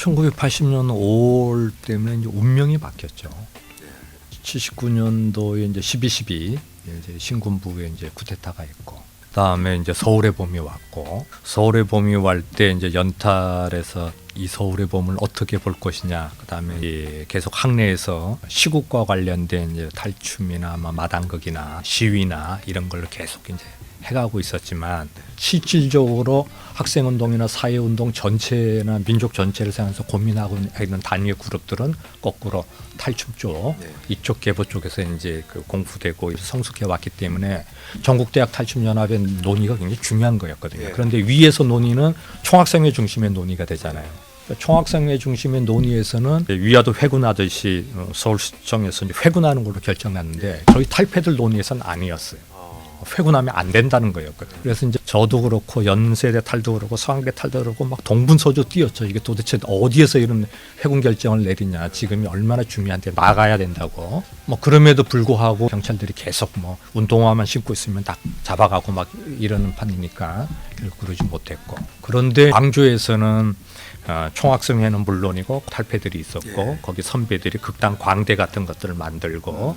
1980년 5월 때문에 이제 운명이 바뀌었죠. 79년도에 이제 12.12 이제 신군부에 이제 쿠데타가 있고, 그다음에 이제 서울의 봄이 왔고, 서울의 봄이 올 때 이제 연탈에서 이 서울의 봄을 어떻게 볼 것이냐, 그다음에 계속 학내에서 시국과 관련된 이제 탈춤이나 마당극이나 시위나 이런 걸로 계속 이제 해가고 있었지만, 실질적으로 학생운동이나 사회운동 전체나 민족 전체를 생각해서 고민하고 있는 단위의 그룹들은 거꾸로 탈춤 쪽, 이쪽 계보 쪽에서 이제 그 공부되고 성숙해 왔기 때문에 전국대학 탈춤연합의 논의가 굉장히 중요한 거였거든요. 그런데 위에서 논의는 총학생회 중심의 논의가 되잖아요. 총학생회 중심의 논의에서는 위화도 회군하듯이 서울시청에서 이제 회군하는 걸로 결정났는데, 저희 탈패들 논의에서는 아니었어요. 회군하면 안 된다는 거였거든요. 그래서 이제 저도 그렇고 연세대 탈도 그렇고 서강대 탈도 그렇고 막 동분서주 뛰었죠. 이게 도대체 어디에서 이런 회군 결정을 내리냐, 지금이 얼마나 중요한데 나가야 된다고. 뭐 그럼에도 불구하고 경찰들이 계속 뭐 운동화만 신고 있으면 다 잡아가고 막 이러는 판이니까 결국 그러지 못했고. 그런데 광주에서는 총학생회는 물론이고 탈패들이 있었고, 거기 선배들이 극단 광대 같은 것들을 만들고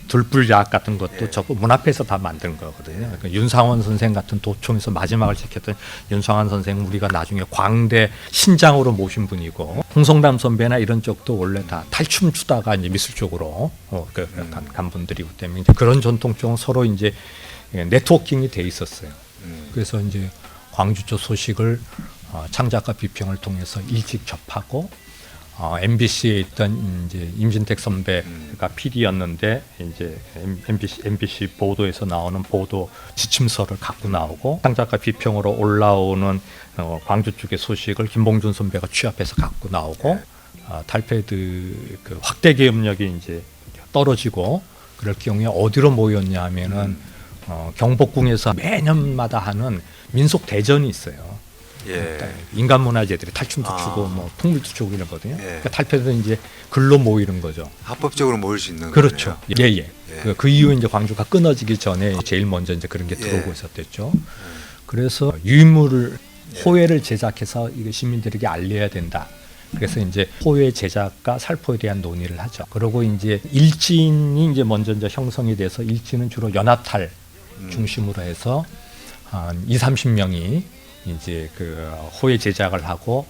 들불야학 같은 것도 저 문 앞에서 다 만든 거거든요. 그러니까 윤상원 선생 같은 도청에서 마지막을 지켰던 윤상원 선생, 우리가 나중에 광대 신장으로 모신 분이고, 홍성담 선배나 이런 쪽도 원래 다 탈춤 추다가 이제 미술 쪽으로 간 분들이기 때문에 이제 그런 전통 쪽은 서로 이제 네트워킹이 돼 있었어요. 그래서 이제 광주 쪽 소식을 창작가 비평을 통해서 일찍 접하고, MBC에 있던 이제 임진택 선배가 PD였는데 이제 MBC 보도에서 나오는 보도 지침서를 갖고 나오고, 창작가 비평으로 올라오는 광주 쪽의 소식을 김봉준 선배가 취합해서 갖고 나오고, 탈패드 그 확대 계엄력이 이제 떨어지고 그럴 경우에 어디로 모였냐 하면은 경복궁에서 매년마다 하는 민속 대전이 있어요. 인간문화재들이 탈춤도 추고 뭐 풍물도 추고 이러거든요. 그러니까 탈패들은 이제 글로 모이는 거죠. 합법적으로 모일 수 있는 그렇죠. 그 이후 이제 광주가 끊어지기 전에 제일 먼저 이제 그런 게 들어오고 있었댔죠. 그래서 유인물을 호회를 제작해서 이거 시민들에게 알려야 된다. 그래서 이제 호회 제작과 살포에 대한 논의를 하죠. 그리고 이제 일진이 이제 먼저 이제 형성이 돼서, 일진은 주로 연합탈 중심으로 해서 한 20-30명이 이제 그 호회 제작을 하고,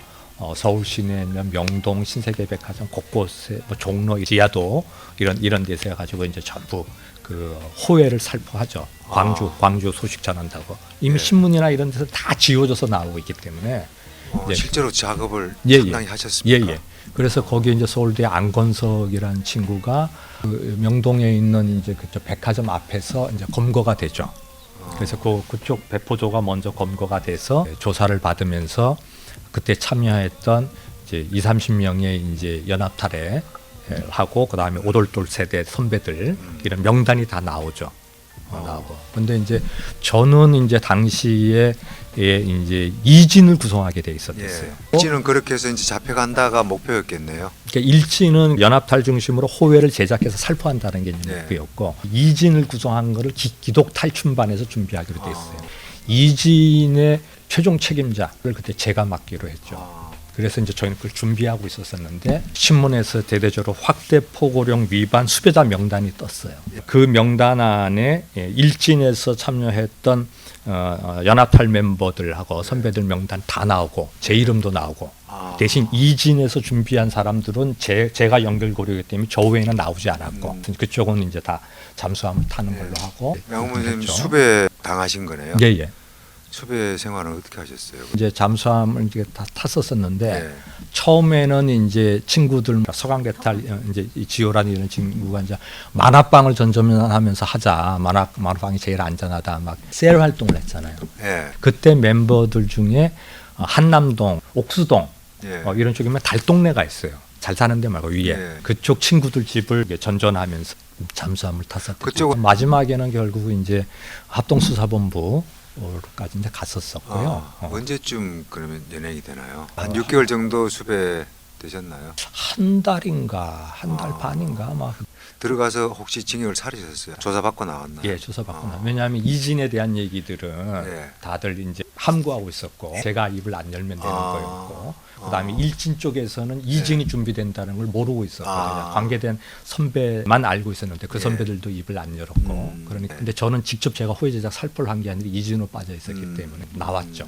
서울 시내면 명동, 신세계백화점 곳곳에 뭐 종로, 지하도 이런 데서 해가지고 이제 전부 그 호회를 살포하죠. 광주 소식 전한다고 이미 신문이나 이런 데서 다 지워져서 나오고 있기 때문에 실제로 작업을 상당히 하셨습니다. 그래서 거기에 이제 서울대 안건석이라는 친구가 그 명동에 있는 이제 그쪽 백화점 앞에서 이제 검거가 되죠. 그래서 그쪽 배포조가 먼저 검거가 돼서 조사를 받으면서 그때 참여했던 이제 20-30명의 이제 연합탈에 하고, 그 다음에 오돌돌 세대 선배들 이런 명단이 다 나오죠. 나오고. 근데 이제 저는 이제 당시에 이제 이진을 구성하게 돼 있었어요. 일진은 그렇게 해서 이제 잡혀간다가 목표였겠네요. 그러니까 일진은 연합탈 중심으로 호회를 제작해서 살포한다는 게 목표였고, 이진을 구성한 거를 기독 탈춤반에서 준비하기로 돼 있어요. 이진의 최종 책임자를 그때 제가 맡기로 했죠. 그래서 이제 저희는 그걸 준비하고 있었는데, 신문에서 대대적으로 확대 포고령 위반 수배자 명단이 떴어요. 그 명단 안에 일진에서 참여했던 연합탈 멤버들하고 선배들 명단 다 나오고 제 이름도 나오고, 대신 이진에서 준비한 사람들은 제가 연결 고려이기 때문에 저 외에는 나오지 않았고, 그쪽은 이제 다 잠수함을 타는 걸로 하고. 명훈 선생님 수배 당하신 거네요. 수배 생활은 어떻게 하셨어요? 이제 잠수함을 이제 다 탔었었는데, 처음에는 이제 친구들 서강대 탈 이제 지호라는 이런 친구가 이제 만화방을 전전하면서 하자, 만화방이 제일 안전하다, 막 셀 활동을 했잖아요. 그때 멤버들 중에 한남동, 옥수동 이런 쪽이면 달동네가 있어요. 잘 사는 데 말고 위에 그쪽 친구들 집을 전전하면서 잠수함을 탔었고, 마지막에는 결국 이제 합동수사본부 까지 이제 갔었었고요. 언제쯤 그러면 연행이 되나요? 한 6개월 정도 수배 되셨나요? 한 달인가 한 달 아. 반인가 아마 들어가서 혹시 징역을 살으셨어요? 조사받고 나왔나요? 예 조사받거나 왜냐하면 이진에 대한 얘기들은 예. 다들 이제 함구하고 있었고 제가 입을 안 열면 되는 아. 거였고 그다음에 일진 쪽에서는 이진이 준비된다는 걸 모르고 있었거든요. 아. 관계된 선배만 알고 있었는데 그 예. 선배들도 입을 안 열었고 그러니까 네. 근데 저는 직접 제가 호의 제작 살포를 한 게 아니라 이진으로 빠져 있었기 때문에 나왔죠.